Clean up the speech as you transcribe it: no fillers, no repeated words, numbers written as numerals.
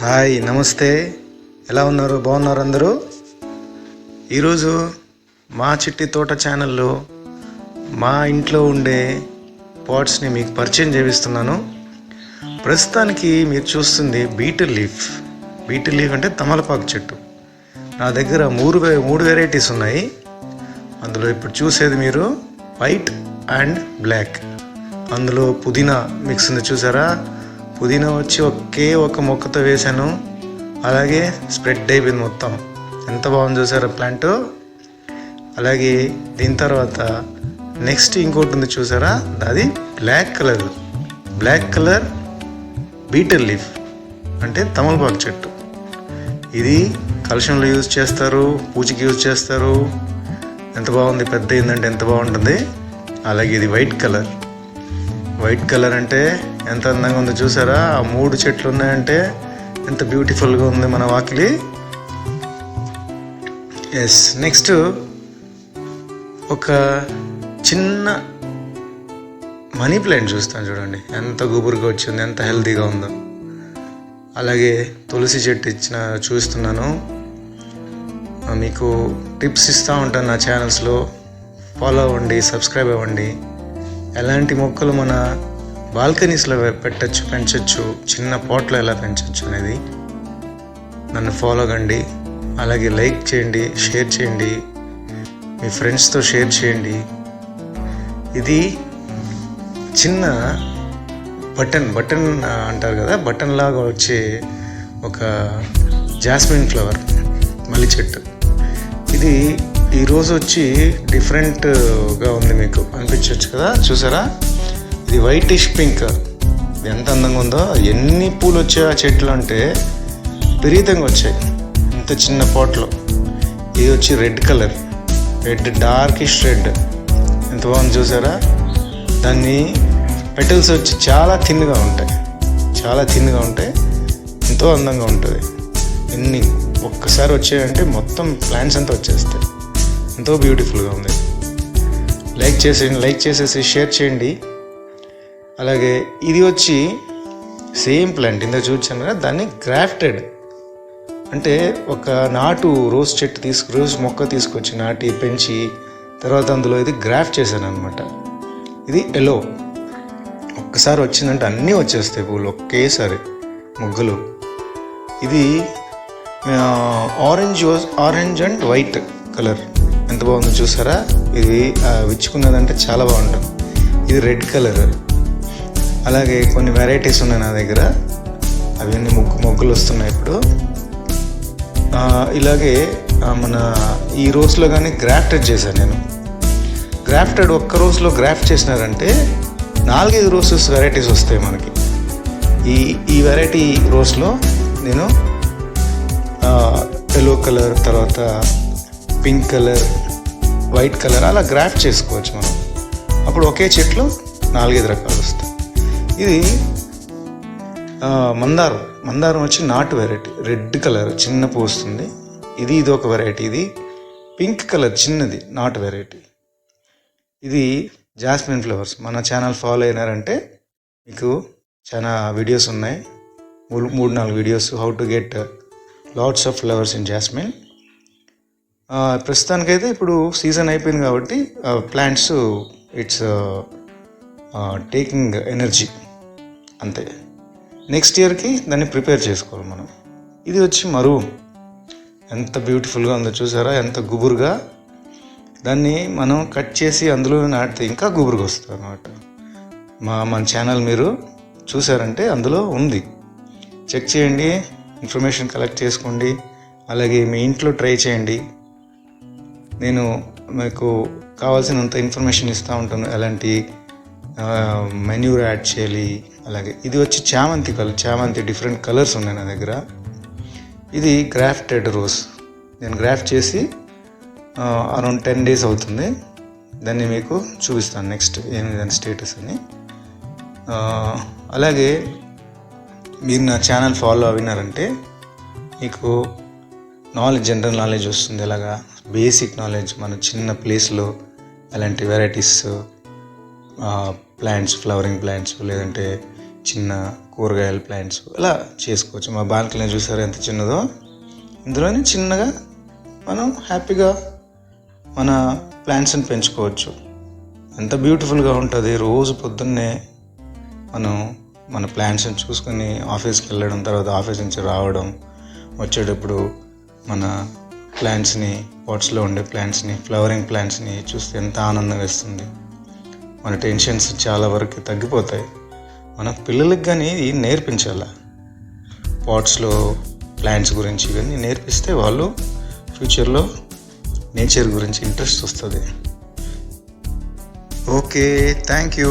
Hi నమస్తే, ఎలా ఉన్నారు? బాగున్నారు అందరూ? ఈరోజు మా చిట్టి తోట ఛానల్లో మా ఇంట్లో ఉండే పాట్స్ని మీకు పరిచయం చేపిస్తున్నాను. ప్రస్తుతానికి మీరు చూస్తుంది బీటిల్ లీఫ్ అంటే తమలపాకు చెట్టు. నా దగ్గర మూడు వెరైటీస్ ఉన్నాయి. అందులో ఇప్పుడు చూసేది మీరు వైట్ అండ్ బ్లాక్. అందులో పుదీనా మిక్స్ ఉంది, చూసారా? పుదీనా వచ్చి ఒక మొక్కతో వేశాను, అలాగే స్ప్రెడ్ అయిపోయింది మొత్తం. ఎంత బాగుంది చూసారా ప్లాంట్. అలాగే దీని తర్వాత నెక్స్ట్ ఇంకోటి ఉంది, చూసారా? అది బ్లాక్ కలర్ బీటిల్ లీఫ్ అంటే తమలపాకు చెట్టు. ఇది కలశంలో యూజ్ చేస్తారు, పూజకి యూజ్ చేస్తారు. ఎంత బాగుంది, పెద్ద అయిందంటే ఎంత బాగుంటుంది. అలాగే ఇది వైట్ కలర్ అంటే ఎంత అందంగా ఉందో చూసారా? ఆ 3 చెట్లు ఉన్నాయంటే ఎంత బ్యూటిఫుల్గా ఉంది మన వాకిలి. ఎస్, నెక్స్ట్ ఒక చిన్న మనీ ప్లాంట్ చూస్తాను, చూడండి ఎంత గుబురుగా వచ్చింది, ఎంత హెల్తీగా ఉందో. అలాగే తులసి చెట్టు చూస్తున్నాను. మీకు టిప్స్ ఇస్తూ ఉంటాను నా ఛానల్స్లో. ఫాలో అవ్వండి, సబ్స్క్రైబ్ అవ్వండి. ఎలాంటి మొక్కలు మన బాల్కనీస్లో పెంచవచ్చు, చిన్న పాట్లో ఎలా పెంచవచ్చు అనేది నన్ను ఫాలో కండి. అలాగే లైక్ చేయండి, షేర్ చేయండి, మీ ఫ్రెండ్స్తో షేర్ చేయండి. ఇది చిన్న బటన్ అంటారు కదా, బటన్ లాగా వచ్చే ఒక జాస్మిన్ ఫ్లవర్ మల్లి చెట్టు. ఇది ఈరోజు వచ్చి డిఫరెంట్గా ఉంది, మీకు అనిపించవచ్చు కదా. చూసారా? ఇది వైటిష్ పింక్. ఇది ఎంత అందంగా ఉందో. ఎన్ని పూలు వచ్చాయి ఆ చెట్లు అంటే విపరీతంగా వచ్చాయి ఇంత చిన్న పాట్లో. ఇది వచ్చి రెడ్ డార్కిష్ రెడ్. ఎంత బాగుంది చూసారా? దాన్ని పెటల్స్ వచ్చి చాలా థిన్గా ఉంటాయి, ఎంతో అందంగా ఉంటుంది. ఎన్ని ఒక్కసారి వచ్చాయంటే మొత్తం ప్లాంట్స్ అంతా వచ్చేస్తాయి. ఎంతో బ్యూటిఫుల్గా ఉంది. లైక్ చేసేసి షేర్ చేయండి. అలాగే ఇది వచ్చి సేమ్ ప్లాంట్ ఇందాక చూపించాను కదా, దాన్ని గ్రాఫ్టెడ్ అంటే ఒక నాటు రోజ్ మొక్క తీసుకొచ్చి నాటి పెంచి తర్వాత అందులో ఇది గ్రాఫ్ట్ చేశాను అనమాట. ఇది ఎల్లో. ఒక్కసారి వచ్చిందంటే అన్నీ వచ్చేస్తాయి పూలు ఒకేసారి, మొగ్గలు. ఇది ఆరెంజ్ అండ్ వైట్ కలర్. ఎంత బాగుందో చూసారా? ఇది విచ్చుకున్నదంటే చాలా బాగుంటుంది. ఇది రెడ్ కలర్. అలాగే కొన్ని వెరైటీస్ ఉన్నాయి నా దగ్గర, అవన్నీ మొగ్గులు వస్తున్నాయి ఇప్పుడు. ఇలాగే మన ఈ రోజ్లో కానీ గ్రాఫ్టెడ్ చేశాను నేను. గ్రాఫ్టెడ్ ఒక్క రోజులో గ్రాఫ్ట్ చేసినారంటే 4-5 రోజెస్ వెరైటీస్ వస్తాయి మనకి. ఈ వెరైటీ రోజ్లో నేను ఎల్లో కలర్, తర్వాత పింక్ కలర్, వైట్ కలర్ అలా గ్రాఫ్ట్ చేసుకోవచ్చు మనం. అప్పుడు ఒకే చెట్లు 4-5 రకాలు వస్తాయి. ఇది మందారం వచ్చి నాటు వెరైటీ. రెడ్ కలర్ చిన్న పువ్వు వస్తుంది. ఇది ఒక వెరైటీ. ఇది పింక్ కలర్ చిన్నది నాటు వెరైటీ. ఇది జాస్మిన్ ఫ్లవర్స్. మన ఛానల్ ఫాలో అయినారంటే మీకు చాలా వీడియోస్ ఉన్నాయి, 3-4 videos, how to get lots of flowers in jasmine. ప్రస్తుతానికైతే ఇప్పుడు సీజన్ అయిపోయింది కాబట్టి ప్లాంట్స్ ఇట్స్ టేకింగ్ ఎనర్జీ అంతే. నెక్స్ట్ ఇయర్కి దాన్ని ప్రిపేర్ చేసుకోవాలి మనం. ఇది వచ్చి మరూన్. ఎంత బ్యూటిఫుల్గా ఉందో చూసారా? ఎంత గుబురుగా. దాన్ని మనం కట్ చేసి అందులో నాటితే ఇంకా గుబురుగా వస్తుంది అన్నమాట. మన ఛానల్ మీరు చూసారంటే అందులో ఉంది, చెక్ చేయండి, ఇన్ఫర్మేషన్ కలెక్ట్ చేసుకోండి. అలాగే మీ ఇంట్లో ట్రై చేయండి. నేను మీకు కావాల్సినంత ఇన్ఫర్మేషన్ ఇస్తూ ఉంటాను, ఎలాంటి మెన్యూర్ యాడ్ చేయాలి. అలాగే ఇది వచ్చి చామంతి డిఫరెంట్ కలర్స్ ఉన్నాయి నా దగ్గర. ఇది గ్రాఫ్టెడ్ రోజ్. నేను గ్రాఫ్ట్ చేసి అరౌండ్ 10 days అవుతుంది. దాన్ని మీకు చూపిస్తాను నెక్స్ట్ ఏమి దాని స్టేటస్ అని. అలాగే మీరు నా ఛానల్ ఫాలో అయినారంటే మీకు జనరల్ నాలెడ్జ్ వస్తుంది. ఎలాగా బేసిక్ నాలెడ్జ్, మన చిన్న ప్లేస్లో అలాంటి వెరైటీస్ ప్లాంట్స్, ఫ్లవరింగ్ ప్లాంట్స్, లేదంటే చిన్న కూరగాయల ప్లాంట్స్ ఇలా చేసుకోవచ్చు. మా బాల్కనీ చూసారు ఎంత చిన్నదో, ఇందులోనే చిన్నగా మనం హ్యాపీగా మన ప్లాంట్స్ని పెంచుకోవచ్చు. ఎంత బ్యూటిఫుల్గా ఉంటుంది. రోజు పొద్దున్నే మనం మన ప్లాంట్స్ని చూసుకొని ఆఫీస్కి వెళ్ళడం, తర్వాత ఆఫీస్ నుంచి రావడం, వచ్చేటప్పుడు మన ప్లాంట్స్ని, పాట్స్లో ఉండే ప్లాంట్స్ని, ఫ్లవరింగ్ ప్లాంట్స్ని చూస్తే ఎంత ఆనందం వేస్తుంది. మన టెన్షన్స్ చాలా వరకు తగ్గిపోతాయి. మన పిల్లలకి కానీ నేర్పించాలి. పాట్స్లో ప్లాంట్స్ గురించి ఇవన్నీ నేర్పిస్తే వాళ్ళు ఫ్యూచర్లో నేచర్ గురించి ఇంట్రెస్ట్ వస్తుంది. Okay, thank you.